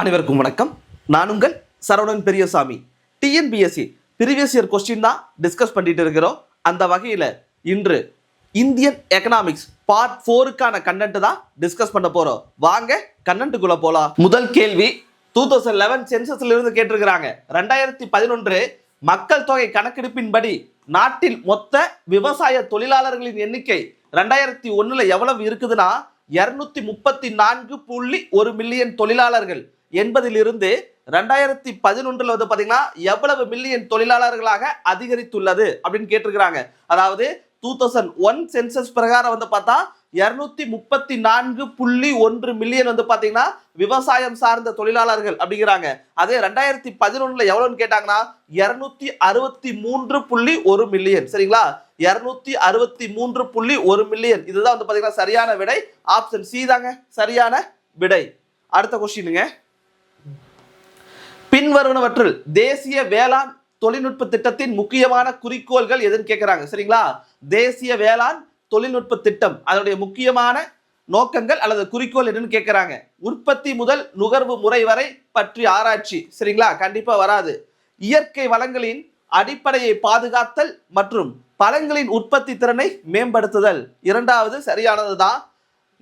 அனைவருக்கும் வணக்கம். நான் உங்கள் Saravanan Periyasamy. TNPSC previous year question தான் டிஸ்கஸ் பண்ணிட்டு இருக்கிறோம். அந்த வகையில் இன்று இந்தியன் எக்கனாமிக்ஸ் பார்ட் 4க்கான கண்டென்ட் தான் டிஸ்கஸ் பண்ண போறோம். வாங்க கண்டென்ட்டுக்குள்ள போலாம். முதல் கேள்வி 2011 சென்சஸ்ல இருந்து கேட்டிருக்கிறாங்க. 2011 மக்கள் தொகை கணக்கெடுப்பின்படி நாட்டில் மொத்த விவசாய தொழிலாளர்களின் எண்ணிக்கை 2001 எவ்வளவு இருக்குதுன்னா 234.1 மில்லியன் தொழிலாளர்கள் என்பதிலிருந்து 2011 வந்து பாத்தீங்கன்னா எவ்வளவு மில்லியன் தொழிலாளர்களாக அதிகரித்துள்ளது அப்படின்னு கேட்டிருக்கிறாங்க. அதாவது 2001 சென்சஸ் பிரகாரம் வந்து பார்த்தா 234.1 மில்லியன் வந்து பாத்தீங்கன்னா விவசாயம் சார்ந்த தொழிலாளர்கள் அப்படிங்கிறாங்க. அதே 2011 எவ்வளவுன்னு கேட்டாங்கன்னா 263.1 மில்லியன். சரிங்களா, 263.1 மில்லியன். இதுதான் வந்து பாத்தீங்கன்னா சரியான விடை. ஆப்ஷன் சி தாங்க சரியான விடை. அடுத்த கொஸ்டினுங்க, பின்வருவனவற்றில் தேசிய வேளாண் தொழில்நுட்ப திட்டத்தின் முக்கியமான குறிக்கோள்கள் எதுன்னு கேட்கிறாங்க. சரிங்களா, தேசிய வேளாண் தொழில்நுட்ப திட்டம் அதனுடைய முக்கியமான நோக்கங்கள் அல்லது குறிக்கோள் என்னன்னு கேட்கிறாங்க. உற்பத்தி முதல் நுகர்வு முறை வரை பற்றி ஆராய்ச்சி. சரிங்களா, கண்டிப்பா வராது. இயற்கை வளங்களின் அடிப்படையை பாதுகாத்தல் மற்றும் பழங்களின் உற்பத்தி திறனை மேம்படுத்துதல். இரண்டாவது சரியானதுதான்.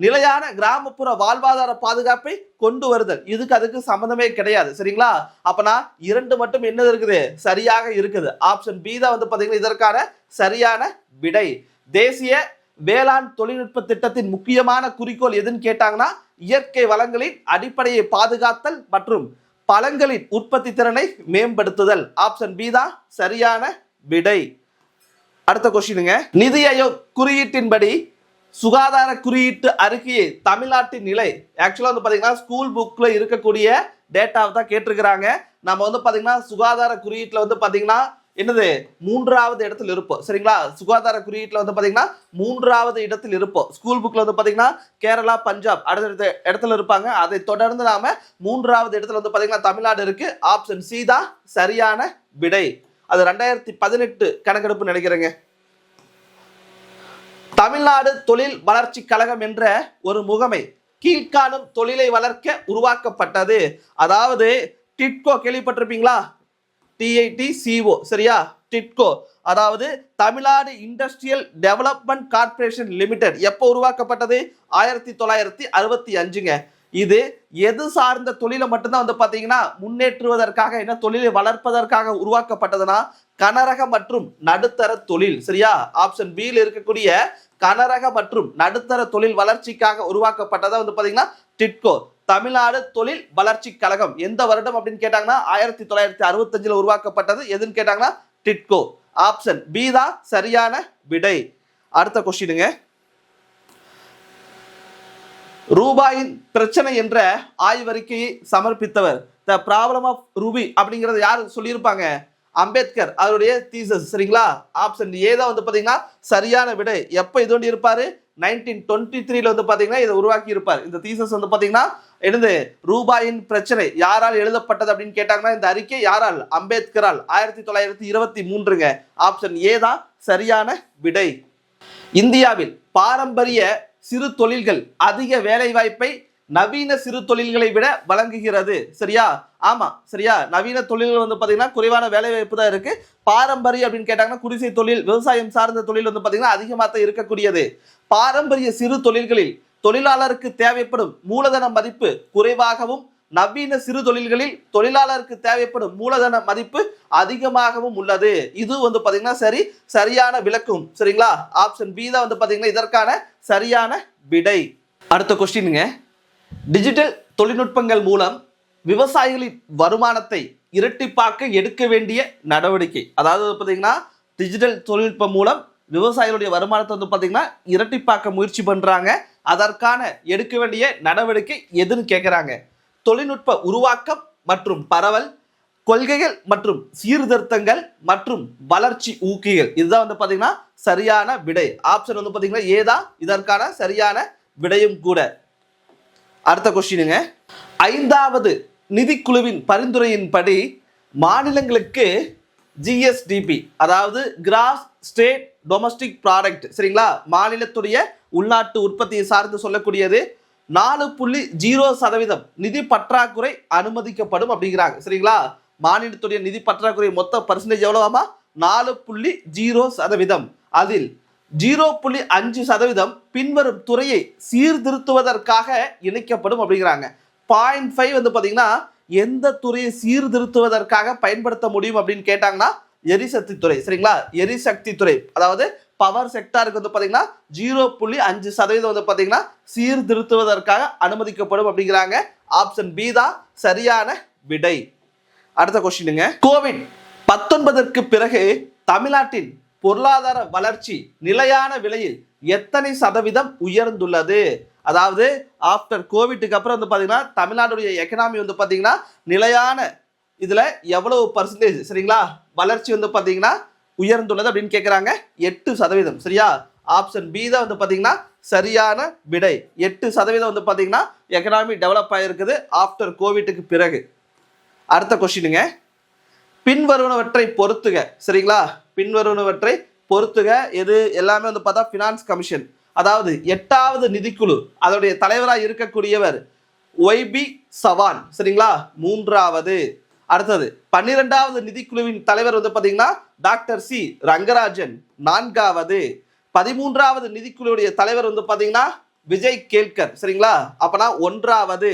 நிலையான கிராமப்புற வாழ்வாதார பாதுகாப்பை கொண்டு வருதல். அதுக்கு சம்பந்தமே கிடையாது. சரிங்களா, அப்பனா இரண்டு மட்டும் என்ன இருக்குது சரியாக இருக்குது. ஆப்ஷன் பி தான் வந்து பாத்தீங்கன்னா இதற்கான சரியான விடை. தேசிய வேளாண் தொழில்நுட்ப திட்டத்தின் முக்கியமான குறிக்கோள் எதுன்னு கேட்டாங்கன்னா இயற்கை வளங்களின் அடிப்படையை பாதுகாத்தல் மற்றும் பழங்களின் உற்பத்தி திறனை மேம்படுத்துதல். ஆப்ஷன் பி தான் சரியான விடை. அடுத்த கொஸ்டினுங்க, நிதி ஆயோக் குறியீட்டின்படி சுகாதார குறியீட்டு அறிக்கையை தமிழ்நாட்டின் நிலை. ஆக்சுவலா வந்து பாத்தீங்கன்னா ஸ்கூல் புக்ல இருக்கக்கூடிய டேட்டாவை தான் கேட்டிருக்கிறாங்க. நம்ம வந்து பாத்தீங்கன்னா சுகாதார குறியீட்டுல வந்து பாத்தீங்கன்னா என்னது 3வது இடத்துல இருப்போம். சரிங்களா, சுகாதார குறியீட்டுல வந்து பாத்தீங்கன்னா 3வது இடத்தில் இருப்போம். ஸ்கூல் புக்ல வந்து பாத்தீங்கன்னா கேரளா, பஞ்சாப் அடுத்த இடத்துல இருப்பாங்க. அதை தொடர்ந்து நாம 3வது இடத்துல வந்து பாத்தீங்கன்னா தமிழ்நாடு இருக்கு. ஆப்ஷன் சி தான் சரியான விடை. அது 2018 கணக்கெடுப்பு நினைக்கிறேங்க. தமிழ்நாடு தொழில் வளர்ச்சி கழகம் என்ற ஒரு முகமை கீழ்காணும் தொழிலை வளர்க்க உருவாக்கப்பட்டது. அதாவது டிட்கோ கேள்விப்பட்டிருப்பீங்களா? TITCO. சரியா, டிட்கோ அதாவது Tamil Nadu industrial development corporation limited. எப்போ உருவாக்கப்பட்டது? 1965ங்க. இது எது சார்ந்த தொழிலை மட்டும்தான் வந்து பாத்தீங்கன்னா முன்னேற்றுவதற்காக, என்ன தொழிலை வளர்ப்பதற்காக உருவாக்கப்பட்டதுன்னா கனரக மற்றும் நடுத்தர தொழில். சரியா, ஆப்ஷன் பி இருக்கக்கூடிய கனரக மற்றும் நடுத்தர தொழில் வளர்ச்சிக்காக உருவாக்கப்பட்டதா வந்து பாத்தீங்கன்னா டிட்கோ, தமிழ்நாடு தொழில் வளர்ச்சி கழகம். எந்த வருடம் அப்படின்னு கேட்டாங்கன்னா 1965 உருவாக்கப்பட்டது. எதுன்னு கேட்டாங்கன்னா டிட்கோ. ஆப்ஷன் பி தான் சரியான விடை. அடுத்த கொஸ்டினுங்க, ரூபாயின் பிரச்சனை என்ற ஆய்வறிக்கையை சமர்ப்பித்தவர். த ப்ராப்ளம் ஆஃப் ரூபி அப்படிங்கறது யார் சொல்லியிருப்பாங்க? அம்பேத்கர், அவருடைய தீசஸ். சரிங்களா, ஆப்ஷன் ஏ தான் வந்து பாத்தீங்கன்னா சரியான விடை. எப்ப இது ஒன்று இருப்பாரு? 1923 வந்து பாத்தீங்கன்னா இதை உருவாக்கி இருப்பார். இந்த தீசஸ் வந்து பாத்தீங்கன்னா என்னது ரூபாயின் பிரச்சனை யாரால் எழுதப்பட்டது அப்படின்னு கேட்டாங்கன்னா இந்த அறிக்கை யாரால்? அம்பேத்கரால். 1923ங்க. ஆப்ஷன் ஏ தான் சரியான விடை. இந்தியாவில் பாரம்பரிய சிறு தொழில்கள் அதிக வேலை வாய்ப்பை நவீன சிறு தொழில்களை விட வழங்குகிறது. சரியா, ஆமா சரியா. நவீன தொழில்கள் வந்து பாத்தீங்கன்னா குறைவான வேலை வாய்ப்பு தான் இருக்கு. பாரம்பரிய அப்படின்னு கேட்டாங்கன்னா குடிசை தொழில், விவசாயம் சார்ந்த தொழில் வந்து பாத்தீங்கன்னா அதிகமாக தான் இருக்கக்கூடியது. பாரம்பரிய சிறு தொழில்களில் தொழிலாளருக்கு தேவைப்படும் மூலதன மதிப்பு குறைவாகவும், நவீன சிறு தொழில்களில் தொழிலாளருக்கு தேவைப்படும் மூலதன மதிப்பு அதிகமாகவும் உள்ளது. இது வந்து பாத்தீங்கன்னா சரியான விளக்கும். சரிங்களா, ஆப்ஷன் பி தான் வந்து பாத்தீங்கன்னா இதற்கான சரியான விடை. அடுத்த கொஸ்டினுங்க, டிஜிட்டல் தொழில்நுட்பங்கள் மூலம் விவசாயிகளின் வருமானத்தை இரட்டிப்பாக்க எடுக்க வேண்டிய நடவடிக்கை. அதாவது பாத்தீங்கன்னா டிஜிட்டல் தொழில்நுட்பம் மூலம் விவசாயிகளுடைய வருமானத்தை வந்து பாத்தீங்கன்னா இரட்டிப்பாக்க முயற்சி பண்றாங்க. அதற்கான எடுக்க வேண்டிய நடவடிக்கை எதுன்னு கேட்கிறாங்க. தொழில்நுட்ப உருவாக்கம் மற்றும் பரவல், கொள்கைகள் மற்றும் சீர்திருத்தங்கள் மற்றும் வளர்ச்சி ஊக்கிகள். இதுதான் வந்து பாத்தீங்கன்னா சரியான விடை. ஆப்ஷன் வந்து பாத்தீங்கன்னா ஏதான் இதற்கான சரியான விடையும் கூட. அடுத்த கொஸ்டினுங்க, 5வது நிதிக்குழுவின் பரிந்துரையின்படி மாநிலங்களுக்கு GSDP அதாவது கிராஸ் ஸ்டேட் டொமஸ்டிக் ப்ராடக்ட். சரிங்களா, மாநிலத்துடைய உள்நாட்டு உற்பத்தியை சார்ந்து சொல்லக்கூடியது 4.0% நிதி பற்றாக்குறை அனுமதிக்கப்படும் அப்படிங்கிறாங்க. சரிங்களா, மாநிலத்துடைய நிதி பற்றாக்குறை மொத்த பர்சன்டேஜ் எவ்வளவாமா? 4.0%. அதில் 0.5% பின்வரும் துறையை சீர்திருத்துவதற்காக இணைக்கப்படும் அப்படிங்கிறாங்க. 0.5 வந்து பாத்தீங்கன்னா எந்த துறையை சீர்திருத்துவதற்காக பயன்படுத்த முடியும் அப்படின்னு கேட்டாங்கன்னா எரிசக்தி துறை. சரிங்களா, எரிசக்தி துறை அதாவது பவர் செக்டாருக்கு வந்து பாத்தீங்கன்னா 0.5% வந்து பாத்தீங்கன்னா சீர்திருத்துவதற்காக அனுமதிக்கப்படும் அப்படிங்கிறாங்க. ஆப்ஷன் பி தான் சரியான விடை. அடுத்த கொஸ்டினுங்க, கோவிட்-19 பிறகு தமிழ்நாட்டின் பொருளாதார வளர்ச்சி நிலையான விலையில் எத்தனை சதவீதம் உயர்ந்துள்ளது? அதாவது ஆஃப்டர் கோவிட்டுக்கு அப்புறம் வந்து பாத்தீங்கன்னா தமிழ்நாடுடைய எக்கனாமி வந்து பாத்தீங்கன்னா நிலையான இதுல எவ்வளவு பர்சன்டேஜ் சரிங்களா வளர்ச்சி வந்து பாத்தீங்கன்னா உயர்ந்துள்ளது அப்படின்னு கேட்குறாங்க. 8%. சரியா, ஆப்ஷன் பி தான் வந்து பாத்தீங்கன்னா சரியான விடை. 8% வந்து பாத்தீங்கன்னா எக்கனாமி டெவலப் ஆகிருக்குது ஆஃப்டர் கோவிட்டுக்கு பிறகு. அடுத்த கொஸ்டினுங்க, பின்வருவனவற்றை பொறுத்துக. சரிங்களா, பின்வருவனவற்றை பொறுத்துக. எது எல்லாமே வந்து பார்த்தா ஃபினான்ஸ் கமிஷன், அதாவது 8வது நிதிக்குழு, அதோடைய தலைவராக இருக்கக்கூடியவர் ஒய்பி சவான். சரிங்களா, 3வது. அடுத்தது 12வது நிதிக்குழுவின் தலைவர் வந்து பார்த்தீங்கன்னா டாக்டர் சி ரங்கராஜன், 4வது. 13வது நிதிக்குழுவுடைய தலைவர் வந்து பார்த்தீங்கன்னா விஜய் கேல்கர். சரிங்களா, அப்பனா 1வது.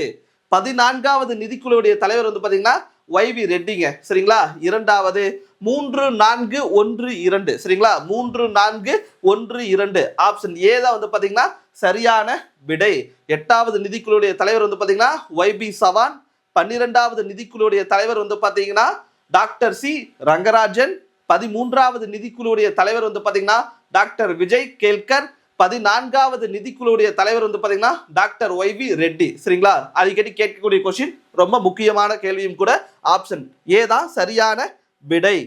14வது நிதிக்குழுவுடைய தலைவர் வந்து பார்த்தீங்கன்னா ஒய்வி ரெட்டிங்க. சரிங்களா, 2வது. 3, 4, 1, 2. சரிங்களா, 3, 4, 1, 2. ஆப்ஷன் ஏ தான் வந்து பார்த்தீங்கன்னா சரியான விடை. 8வது நிதிக்குழுவுடைய தலைவர் வந்து பார்த்தீங்கன்னா ஒய்பி சவான். 12வது நிதிக்குழுவுடைய தலைவர் வந்து பார்த்தீங்கன்னா டாக்டர் சி ரங்கராஜன். 13வது நிதிக்குழுவுடைய தலைவர் வந்து பார்த்தீங்கன்னா டாக்டர் விஜய் கேல்கர். 14வது நிதிக்குழுவுடைய தலைவர் வந்து பார்த்தீங்கன்னா டாக்டர் ஒய்வி ரெட்டி. சரிங்களா, அடிக்கடி கேட்கக்கூடிய கொஸ்டின், ரொம்ப முக்கியமான கேள்வியும் கூட. ஆப்ஷன் ஏ தான் சரியான விடை.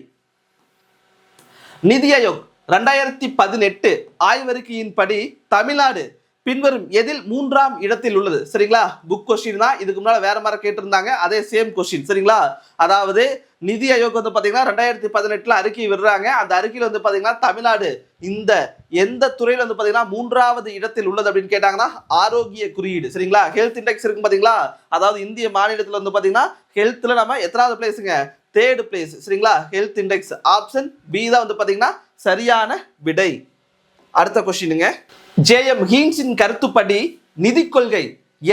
நிதி ஆயோக் 2018 ஆய்வறிக்கையின்படி தமிழ்நாடு பின்வரும் எதில் 3ஆம் இடத்தில் உள்ளது? சரிங்களா, புக் கொஸ்டின் தான். இதுக்கு முன்னால வேற மாதிரி கேட்டிருந்தாங்க, அதே சேம் கொஸ்டின். சரிங்களா, அதாவது நிதி ஆயோக் வந்து பாத்தீங்கன்னா 2018 அறிக்கை விடுறாங்க. அந்த அறிக்கையில் வந்து பாத்தீங்கன்னா தமிழ்நாடு இந்த எந்த துறையில வந்து பாத்தீங்கன்னா 3வது இடத்தில் உள்ளது அப்படின்னு கேட்டாங்கன்னா ஆரோக்கிய குறியீடு. சரிங்களா, ஹெல்த் இண்டெக்ஸ் இருக்கு பாத்தீங்களா, அதாவது இந்திய மாநிலத்தில் வந்து பாத்தீங்கன்னா ஹெல்த்ல நம்ம எத்தனாவது பிளேஸுங்க? 3rd place. சரிங்களா, ஹெல்த் இண்டெக்ஸ். ஆப்ஷன் பி தான் வந்து பாத்தீங்கன்னா சரியான விடை. அடுத்த கொஸ்டினுங்க, ஜேஎம் ஹீன்ஸின் கருத்துப்படி நிதி கொள்கை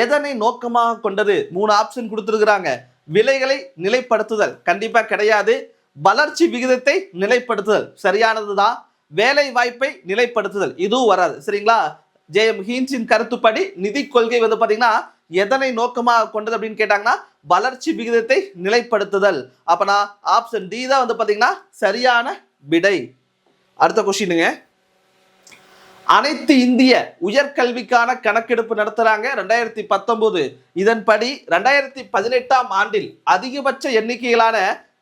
எதனை நோக்கமாக கொண்டது? 3 ஆப்ஷன் கொடுத்துருக்காங்க. விலைகளை நிலைப்படுத்துதல் கண்டிப்பா கிடையாது. வளர்ச்சி விகிதத்தை நிலைப்படுத்துதல் சரியானதுதான். வேலை வாய்ப்பை நிலைப்படுத்துதல் இதுவும் வராது. சரிங்களா, ஜேஎம் ஹீன்ஸின் கருத்துப்படி நிதி கொள்கை வந்து பாத்தீங்கன்னா எதனை நோக்கமாக கொண்டது அப்படின்னு கேட்டாங்கன்னா வளர்ச்சி விகிதத்தை நிலைப்படுத்துதல். அப்பனா ஆப்ஷன் டி தான் வந்து பாத்தீங்கன்னா சரியான விடை. அடுத்த கொஸ்டினுங்க, அனைத்து இந்திய உயர்கல்விக்கான கணக்கெடுப்பு நடத்துறாங்க 2019. இதன்படி 2018ஆம் ஆண்டில் அதிகபட்ச எண்ணிக்கையிலான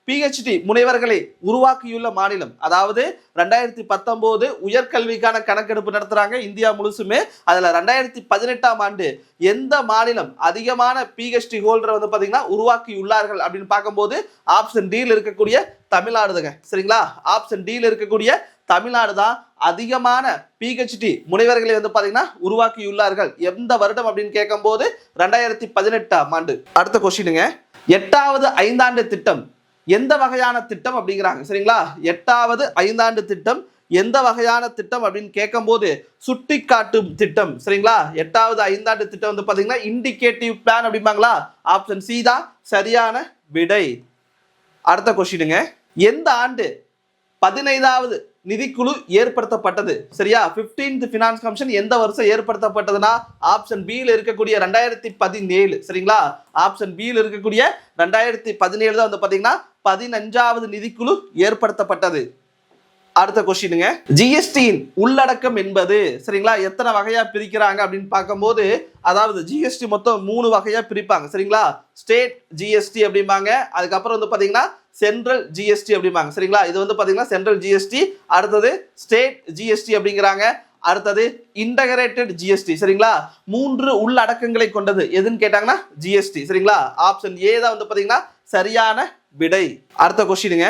PhD முனைவர்களை உருவாக்கியுள்ள மாநிலம், அதாவது 2019 உயர்கல்விக்கான கணக்கெடுப்பு நடத்துறாங்க இந்தியா முழுசுமே. அதுல 2018ஆம் ஆண்டு எந்த மாநிலம் அதிகமான PhD ஹோல்டர் வந்து பாத்தீங்கன்னா உருவாக்கியுள்ளார்கள் அப்படின்னு பார்க்கும்போது ஆப்ஷன் டியில் இருக்கக்கூடிய தமிழ்நாடுங்க. சரிங்களா, ஆப்ஷன் டியில் இருக்கக்கூடிய தமிழ்நாடு தான் அதிகமான PhD முனைவர்களை வந்து பாத்தீங்கன்னா உருவாக்கியுள்ளார்கள். எந்த வருடம் அப்படின்னு கேட்கும் போது 2018ஆம் ஆண்டு. அடுத்த கொஸ்டினுங்க, 8வது ஐந்தாண்டு திட்டம் எந்த வகையான திட்டம் அப்படிங்கிறாங்க. சரிங்களா, 8வது ஐந்தாண்டு திட்டம் எந்த வகையான திட்டம் அப்படின்னு கேட்கும் போது சுட்டி காட்டும் திட்டம். சரிங்களா, 8வது ஐந்தாண்டு திட்டம் வந்து பாத்தீங்கன்னா இண்டிகேட்டிவ் பிளான் அப்படிம்பாங்களா. ஆப்ஷன் சி தான் சரியான விடை. அடுத்த கொஸ்டினுங்க, எந்த ஆண்டு 15வது நிதிக்குழு ஏற்படுத்தப்பட்டது? சரியா, 15th ஃபினான்ஸ் கமிஷன் எந்த வருஷம் ஏற்படுத்தப்பட்டதுன்னா ஆப்ஷன் பியில் இருக்கக்கூடிய 2017. சரிங்களா, ஆப்ஷன் பியில் இருக்கக்கூடிய 2017 தான் வந்து பாத்தீங்கன்னா 15வது நிதிக்குழு ஏற்படுத்தப்பட்டது. அடுத்த கொஸ்டினுங்க, ஜிஎஸ்டியின் உள்ளடக்கம் என்பது? சரிங்களா, எத்தனை வகையா பிரிக்கிறாங்க அப்படின்னு பார்க்கும்போது அதாவது ஜிஎஸ்டி மொத்தம் 3 வகையா பிரிப்பாங்க. சரிங்களா, ஸ்டேட் ஜிஎஸ்டி அப்படிம்பாங்க, அதுக்கப்புறம் வந்து பாத்தீங்கன்னா சென்ட்ரல் ஜிஎஸ்டி அப்படிம்பாங்க. சரிங்களா, இது வந்து பாத்தீங்கன்னா சென்ட்ரல் ஜிஎஸ்டி, அடுத்தது ஸ்டேட் ஜிஎஸ்டி அப்படிங்கிறாங்க, அடுத்தது இன்டகிரேட்டட் ஜிஎஸ்டி. சரிங்களா, 3 உள்ளடக்கங்களை கொண்டது எதுன்னு கேட்டாங்கன்னா ஜிஎஸ்டி. சரிங்களா, ஆப்ஷன் ஏ தான் வந்து பாத்தீங்கன்னா சரியான விடை. அடுத்த கொஸ்டினுங்க,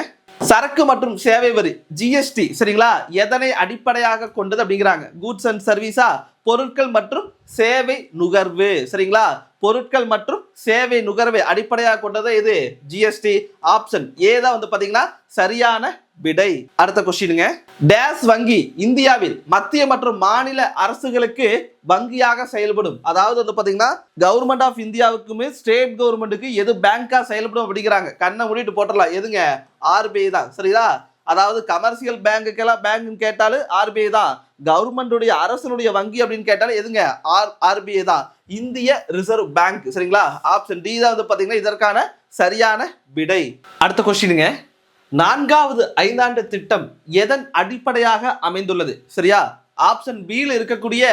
சரக்கு மற்றும் சேவை வரி ஜிஎஸ்டி சரிங்களா எதனை அடிப்படையாக கொண்டது அப்படிங்கிறாங்க? கூட்ஸ் அண்ட் சர்வீஸா, பொருட்கள் மற்றும் சேவை நுகர்வு. சரிங்களா, பொருட்கள் மற்றும் சேவை நுகர்வை அடிப்படையாக கொண்டது இது ஜிஎஸ்டி. ஆப்ஷன் ஏ தான் வந்து பாத்தீங்கன்னா சரியான விடை. அடுத்த கொஸ்டினுங்க, டேஸ் வங்கி இந்தியாவில் மத்திய மற்றும் மாநில அரசுகளுக்கு வங்கியாக செயல்படும். அதாவது வந்து பாத்தீங்கன்னா கவர்மெண்ட் ஆஃப் இந்தியாவுக்குமே ஸ்டேட் கவர்மெண்ட்டுக்கு எது பேங்கா செயல்படும் அப்படிங்கிறாங்க. கண்ணை மூடிட்டு போட்டுடலாம், எதுங்க? ஆர்பிஐ தான். சரிங்களா, அதாவது கமர்ஷியல் பேங்குக்கெல்லாம் பேங்க்னு கேட்டாலும் ஆர்பிஐ தான். கவர்மெண்டுடைய அரசனுடைய வங்கி அப்படின்னு கேட்டாலும் எதுங்க? ஆர்பிஐ தான், இந்திய ரிசர்வ் பேங்க். சரிங்களா, ஆப்ஷன் டி தான் வந்து பாத்தீங்கன்னா இதற்கான சரியான விடை. அடுத்த கொஸ்டினுங்க, நான்காவது ஐந்தாண்டு திட்டம் எதன் அடிப்படையாக அமைந்துள்ளது? சரியா, ஆப்ஷன் பியில் இருக்கக்கூடிய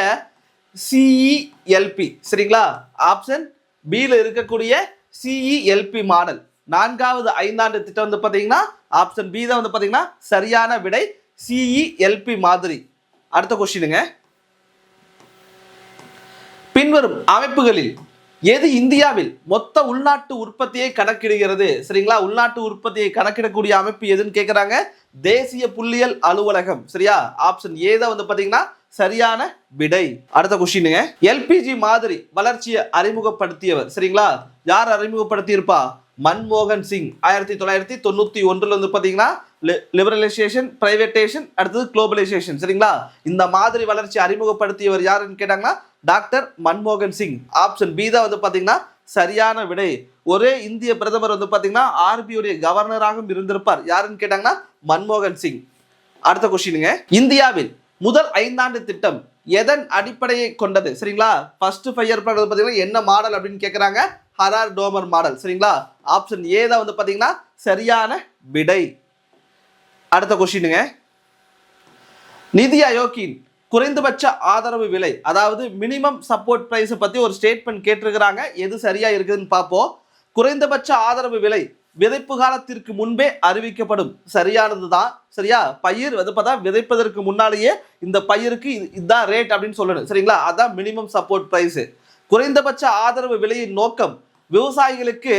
சிஇஎல்பி. சரிங்களா, ஆப்ஷன் பியில் இருக்கக்கூடிய சிஇஎல்பி மாடல் நான்காவது ஐந்தாண்டு திட்டம் வந்து பாத்தீங்கன்னா ஆப்ஷன் பி தான் வந்து பாத்தீங்கன்னா சரியான விடை, சிஇஎல்பி மாதிரி. அடுத்த கொஸ்டினுங்க, பின்வரும் அமைப்புகளில் எது இந்தியாவில் மொத்த உள்நாட்டு உற்பத்தியை கணக்கிடுகிறது? சரிங்களா, உள்நாட்டு உற்பத்தியை கணக்கிடக்கூடிய அமைப்பு எதுன்னு கேட்கிறாங்க. தேசிய புள்ளியியல் அலுவலகம். சரியா, ஆப்ஷன் ஏ தான் வந்து பாத்தீங்கன்னா சரியான விடை. அடுத்த கொஸ்டினுங்க, எல்பிஜி மாதிரி வளர்ச்சியை அறிமுகப்படுத்தியவர். சரிங்களா, யார் அறிமுகப்படுத்தி இருப்பா? மன்மோகன் சிங். 1991 வந்து பாத்தீங்கன்னா லிபரலைசேஷன், பிரைவேடைசேஷன், அடுத்தது குளோபலைசேஷன். சரிங்களா, இந்த மாதிரி வளர்ச்சி அறிமுகப்படுத்தியவர் யாருன்னு கேட்டாங்கன்னா டாக்டர் மன்மோகன் சிங். ஆப்ஷன் பி தான் வந்து பாத்தீங்கன்னா சரியான விடை. ஒரே இந்திய பிரதமர் வந்து பாத்தீங்கன்னா ஆர்பிஐ கவர்னராகவும் இருந்திருப்பார். யாருன்னு கேட்டாங்கன்னா மன்மோகன் சிங். அடுத்த கொஸ்டினுங்க, இந்தியாவில் முதல் ஐந்தாண்டு திட்டம் எதன் அடிப்படையை கொண்டது? சரிங்களா, ஃபர்ஸ்ட் 5 இயர் பிளான் வந்து பாத்தீங்கன்னா என்ன மாடல் அப்படின்னு கேட்கறாங்க. ஹரார் டோமர் மாடல். சரிங்களா, ஆப்ஷன் ஏ தான் வந்து பாத்தீங்கன்னா சரியான விடை. அடுத்த கொஸ்டினுங்க, நிதி ஆயோக்கின் குறைந்தபட்ச ஆதரவு விலை, அதாவது மினிமம் சப்போர்ட் பிரைஸ் பத்தி ஒரு ஸ்டேட்மெண்ட் கேட்டிருக்கிறாங்க. எது சரியா இருக்குதுன்னு பார்ப்போம். குறைந்தபட்ச ஆதரவு விலை விதைப்பு காலத்திற்கு முன்பே அறிவிக்கப்படும். சரியானது தான். சரியா, பயிர் வந்து பார்த்தா விதைப்பதற்கு முன்னாலேயே இந்த பயிருக்கு இதுதான் ரேட் அப்படின்னு சொல்லணும். சரிங்களா, அதான் மினிமம் சப்போர்ட் பிரைஸ். குறைந்தபட்ச ஆதரவு விலையின் நோக்கம் விவசாயிகளுக்கு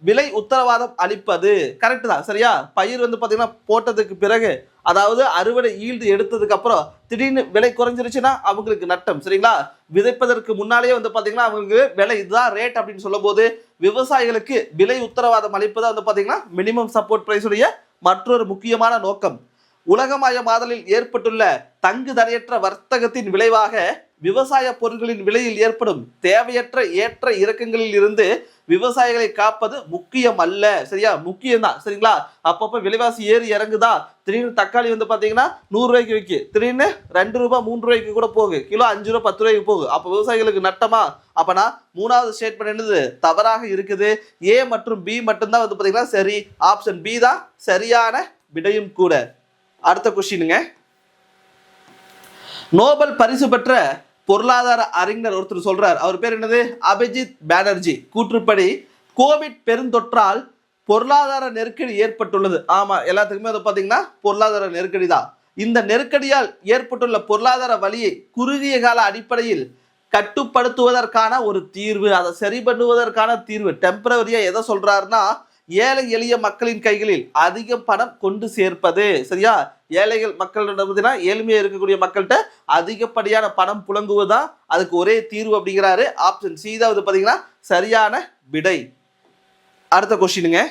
விலை உத்தரவாதம் அளிப்பது. கரெக்ட் தான். சரியா, பயிர் வந்து பார்த்தீங்கன்னா போட்டதுக்கு பிறகு, அதாவது அறுவடை ஈல்டு எடுத்ததுக்கு அப்புறம் திடீர்னு விலை குறைஞ்சிருச்சுன்னா அவங்களுக்கு நட்டம். சரிங்களா, விதைப்பதற்கு முன்னாலேயே வந்து பார்த்தீங்கன்னா அவங்களுக்கு விலை இதுதான் ரேட் அப்படின்னு சொல்லும் போது விவசாயிகளுக்கு விலை உத்தரவாதம் அளிப்பது வந்து பார்த்தீங்கன்னா மினிமம் சப்போர்ட் பிரைஸ் உடைய மற்றொரு முக்கியமான நோக்கம். உலகமயமாதலில் ஏற்பட்டுள்ள தங்கு தடையற்ற வர்த்தகத்தின் விளைவாக விவசாய பொருட்களின் விலையில் ஏற்படும் தேவையற்ற ஏற்ற இறக்கங்களில் இருந்து விவசாயிகளை காப்பது முக்கியம் அல்ல. சரியா, முக்கியம் தான். சரிங்களா, அப்பப்போ விலைவாசி ஏறி இறங்குதா, திடீர்னு தக்காளி வந்து பாத்தீங்கன்னா 100 ரூபாய்க்கு விற்கி, திடீர்னு 2 ரூபாய் 3 ரூபாய்க்கு கூட போகுது, கிலோ 5 ரூபாய் 10 ரூபாய்க்கு போகுது. அப்போ விவசாயிகளுக்கு நட்டமா? அப்பனா மூணாவது ஸ்டேட்மெண்ட் என்னது? தவறாக இருக்குது. ஏ மற்றும் பி மட்டும்தான் வந்து பாத்தீங்கன்னா சரி. ஆப்ஷன் பி தான் சரியான விடையும் கூட. அடுத்த கொஸ்டினுங்க, நோபல் பரிசு பெற்ற பொருளாதார அறிஞர் ஒருத்தர் சொல்றார். அவர் பேர் என்னது? அபிஜித் பானர்ஜி. கூற்றுப்படி கோவிட் பெருந்தொற்றால் பொருளாதார நெருக்கடி ஏற்பட்டுள்ளது. ஆமா, எல்லாத்துக்குமே வந்து பாத்தீங்கன்னா பொருளாதார நெருக்கடி தான். இந்த நெருக்கடியால் ஏற்பட்டுள்ள பொருளாதார வலியை குறுகிய கால அடிப்படையில் கட்டுப்படுத்துவதற்கான ஒரு தீர்வு, அதை சரி பண்ணுவதற்கான தீர்வு. டெம்பரவரியா எதை சொல்றாருன்னா ஏழை எளிய மக்களின் கைகளில் அதிக பணம் கொண்டு சேர்ப்பது. சரியா, ஏழைகள் மக்கள் ஏழ்மையா இருக்கக்கூடிய மக்கள்கிட்ட அதிகப்படியான பணம் புழங்குவதுதான் அதுக்கு ஒரே தீர்வு அப்படிங்கிறாரு. ஆப்ஷன் சி தான் வந்து பாத்தீங்கன்னா சரியான விடை. அடுத்த கொஸ்டினுங்க,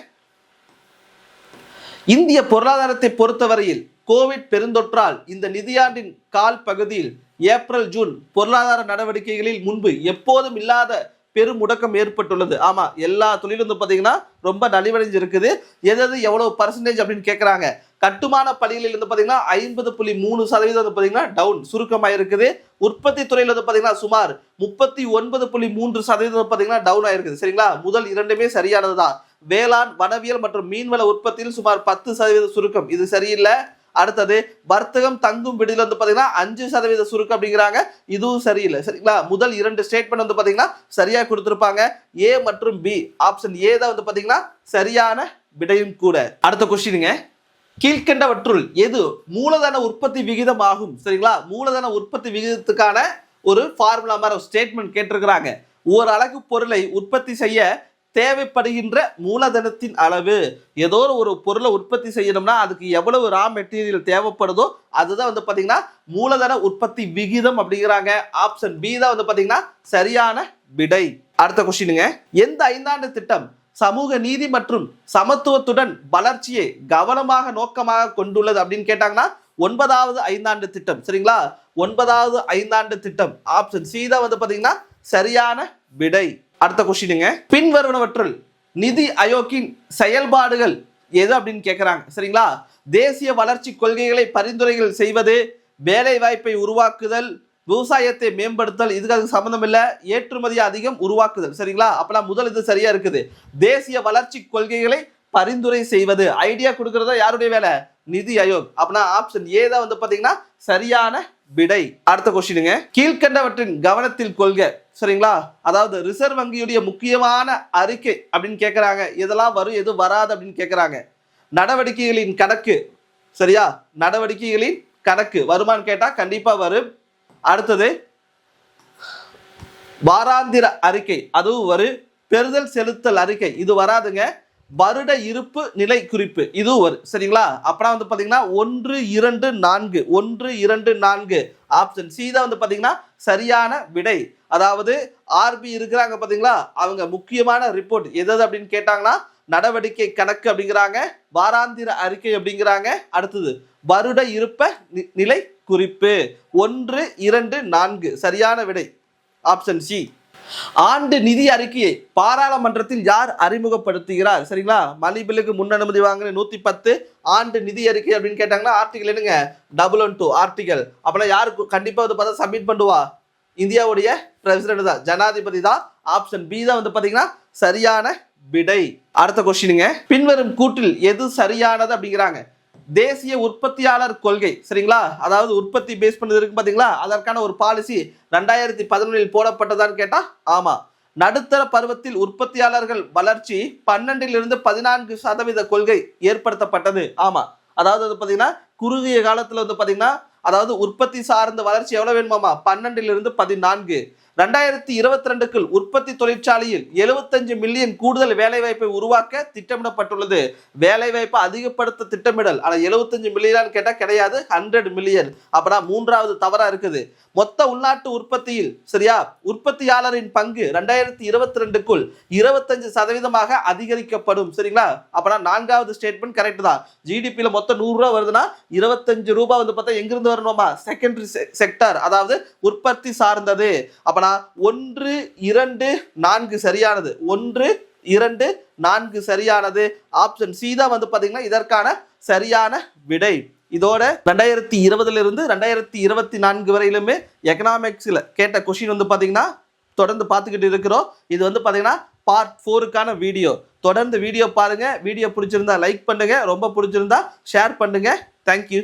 இந்திய பொருளாதாரத்தை பொறுத்தவரையில் கோவிட் பெருந்தொற்றால் இந்த நிதியாண்டின் கால் பகுதியில் ஏப்ரல் ஜூன் பொருளாதார நடவடிக்கைகளில் முன்பு எப்போதும் இல்லாத பெரும் முடக்கம் ஏற்பட்டுள்ளது. ஆமா, எல்லா தொழிலும் வந்து பாத்தீங்கன்னா ரொம்ப நலிவடைஞ்சு இருக்குது. எது எவ்வளவு பர்சன்டேஜ் அப்படின்னு கேட்கறாங்க. கட்டுமான பணிகளில் வந்து பாத்தீங்கன்னா 50.3% வந்து பாத்தீங்கன்னா டவுன், சுருக்கமாக இருக்குது. உற்பத்தி துறையில் வந்து பாத்தீங்கன்னா சுமார் 39.3% பாத்தீங்கன்னா டவுன் ஆயிருக்குது. சரிங்களா, முதல் இரண்டுமே சரியானதுதான். வேளாண், வனவியல் மற்றும் மீன்வள உற்பத்தியில் சுமார் 10% சுருக்கம், இது சரியில்லை. அடுத்தது வர்த்தகம் தங்கும் விடுதல் வந்து பாத்தீங்கன்னா 5% சுருக்கம் அப்படிங்கிறாங்க, இதுவும் சரியில்லை. சரிங்களா, முதல் 2 ஸ்டேட்மெண்ட் வந்து பாத்தீங்கன்னா சரியா கொடுத்திருப்பாங்க. ஏ மற்றும் பி, ஆப்ஷன் ஏ தான் வந்து பாத்தீங்கன்னா சரியான விடையும் கூட. அடுத்த கொஸ்டினுங்க, கீழ்கண்டவற்றுள் எது மூலதன உற்பத்தி விகிதம் ஆகும்? சரிங்களா, மூலதன உற்பத்தி விகிதத்துக்கான ஒரு ஃபார்முலா மாதிரி ஸ்டேட்மெண்ட் கேட்டிருக்கிறாங்க. ஒரு அலகு பொருளை உற்பத்தி செய்ய தேவைப்படுகின்ற மூலதனத்தின் அளவு. ஏதோ ஒரு பொருளை உற்பத்தி செய்யணும்னா அதுக்கு எவ்வளவு ரா மெட்டீரியல் தேவைப்படுதோ அதுதான் வந்து பாத்தீங்கன்னா மூலதன உற்பத்தி விகிதம் அப்படிங்கிறாங்க. ஆப்ஷன் பி தான் வந்து பாத்தீங்கன்னா சரியான விடை. அடுத்த கொஸ்டினுங்க, எந்த 5 ஆண்டு திட்டம் சமூக நீதி மற்றும் சமத்துவத்துடன் வளர்ச்சியை கவனமாக நோக்கமாக கொண்டுள்ளது அப்படின்னு கேட்டாங்கன்னா 9வது 5 ஆண்டு திட்டம். சரிங்களா, 9வது 5 ஆண்டு திட்டம். ஆப்ஷன் சி தான் வந்து பாத்தீங்கன்னா சரியான விடை. அடுத்த கொஸ்டினுங்க, பின்வருவனவற்றுள் நிதி ஆயோக்கின் செயல்பாடுகள் எது அப்படின்னு கேட்கிறாங்க. சரிங்களா, தேசிய வளர்ச்சி கொள்கைகளை பரிந்துரைகள் செய்வது, வேலை வாய்ப்பை உருவாக்குதல், விவசாயத்தை மேம்படுத்தல், இதுக்கு அதுக்கு சம்பந்தம் இல்லை, ஏற்றுமதி அதிகம் உருவாக்குதல். சரிங்களா, அப்பெல்லாம் முதல் இது சரியா இருக்குது. தேசிய வளர்ச்சி கொள்கைகளை பரிந்துரை செய்வது, ஐடியா கொடுக்கறதா யாருடைய வேலை? நிதி ஆயோக். அப்படின்னா ஆப்ஷன் ஏ தான் வந்து பாத்தீங்கன்னா சரியான விடை. அடுத்த கொஸ்டினுங்க, கீழ்கண்டவற்றின் கவனத்தில் கொள்க. சரிங்களா, அதாவது ரிசர்வ் வங்கியுடைய முக்கியமான அறிக்கை அப்படின்னு கேட்கறாங்க. எதெல்லாம் வரும் எது வராது அப்படின்னு கேட்கறாங்க. நடவடிக்கைகளின் கணக்கு. சரியா, நடவடிக்கைகளின் கணக்கு வருமானு கேட்டா கண்டிப்பா வரும். அடுத்தது வாராந்திர அறிக்கை, அதுவும் வரும். பெறுதல் செலுத்தல் அறிக்கை இது வராதுங்க. வருட இருப்பு நிலை குறிப்பு இதுவும் வரும். சரிங்களா, அப்புறம் வந்து பாத்தீங்கன்னா 1, 2, 4 1, 2, 4 ஆப்ஷன் சி தான் வந்து பாத்தீங்கன்னா சரியான விடை. அதாவது ஆர்பி இருக்கிறாங்க பாத்தீங்களா, அவங்க முக்கியமான ரிப்போர்ட் எது அப்படின்னு கேட்டாங்கன்னா நடவடிக்கை கணக்கு அப்படிங்கிறாங்க, வாராந்திர அறிக்கை அப்படிங்கிறாங்க. அடுத்தது வருட இருப்ப நிலை குறிப்பு. 1, 2, 4 சரியான விடை. Option C. ஆண்டு நிதி அறிக்கையை பாராளுமன்றத்தில் யார் அறிமுகப்படுத்துகிறார்? சரிங்களா, மணி பில்லுக்கு முன் அனுமதி வாங்கின 110 ஆண்டு நிதி அறிக்கை அப்படின்னு கேட்டாங்கன்னா ஆர்டிகல் என்னங்க 112 ஆர்டிகல். அப்பெல்லாம் யாருக்கு கண்டிப்பா வந்து பார்த்தா சப்மிட் பண்ணுவா? இந்தியாவுடைய பிரசிடென்ட் தான், ஜனாதிபதி தான். ஆப்ஷன் பி தான் வந்து பாத்தீங்கன்னா சரியான விடை. அடுத்த கொஸ்டினுங்க, பின்வரும் கூற்றில் எது சரியானது அப்படிங்கிறாங்க. தேசிய உற்பத்தியாளர் கொள்கை. சரிங்களா, அதாவது உற்பத்தி பேஸ் பண்ணது இருக்கு பாத்தீங்களா, அதற்கான ஒரு பாலிசி 2011 போடப்பட்டதான்னு கேட்டா ஆமா. நடுத்தர பருவத்தில் உற்பத்தியாளர்கள் வளர்ச்சி 12 - 14% கொள்கை ஏற்படுத்தப்பட்டது. ஆமா, அதாவது பாத்தீங்கன்னா குறுகிய காலத்துல வந்து பாத்தீங்கன்னா அதாவது உற்பத்தி சார்ந்த வளர்ச்சி எவ்வளவு வேணுமாமா? 12 - 14. 2022க்குள் உற்பத்தி தொழிற்சாலையில் 75 மில்லியன் கூடுதல் வேலைவாய்ப்பை உருவாக்க திட்டமிடப்பட்டுள்ளது. வேலைவாய்ப்பை அதிகப்படுத்த திட்டமிடல். ஆனா 75 மில்லியன் கேட்டா கிடையாது, 100 மில்லியன். அப்பனா 3வது தவறா இருக்குது. மொத்த உள்நாட்டு உற்பத்தியில் சரியா உற்பத்தியாளரின் பங்கு 2022க்குள் 25% அதிகரிக்கப்படும். சரிங்களா, அப்பனா 4வது ஸ்டேட்மெண்ட் கரெக்ட் தான். ஜிடிபியில மொத்தம் 100 ரூபாய் வருதுன்னா 25 ரூபாய் வந்து பார்த்தா எங்கிருந்து வரணுமா? செகண்டரி செக்டர், அதாவது உற்பத்தி சார்ந்தது. அப்பனா 1, 2, 4 சரியானது. 1, 2, 4 சரியானது. ஆப்ஷன் சி தான் வந்து பாத்தீங்கன்னா இதற்கான சரியான விடை. இதோட 2020 - 2024 வரையிலுமே எக்கனாமிக்ஸ்ல கேட்ட கொஸ்டின் வந்து பாத்தீங்கன்னா தொடர்ந்து பார்த்துக்கிட்டு இருக்கிறோம். இது வந்து பாத்தீங்கன்னா பார்ட் 4க்கான வீடியோ. தொடர்ந்து வீடியோ பாருங்க. வீடியோ பிடிச்சிருந்தா லைக் பண்ணுங்க, ரொம்ப பிடிச்சிருந்தா ஷேர் பண்ணுங்க. தேங்க்யூ.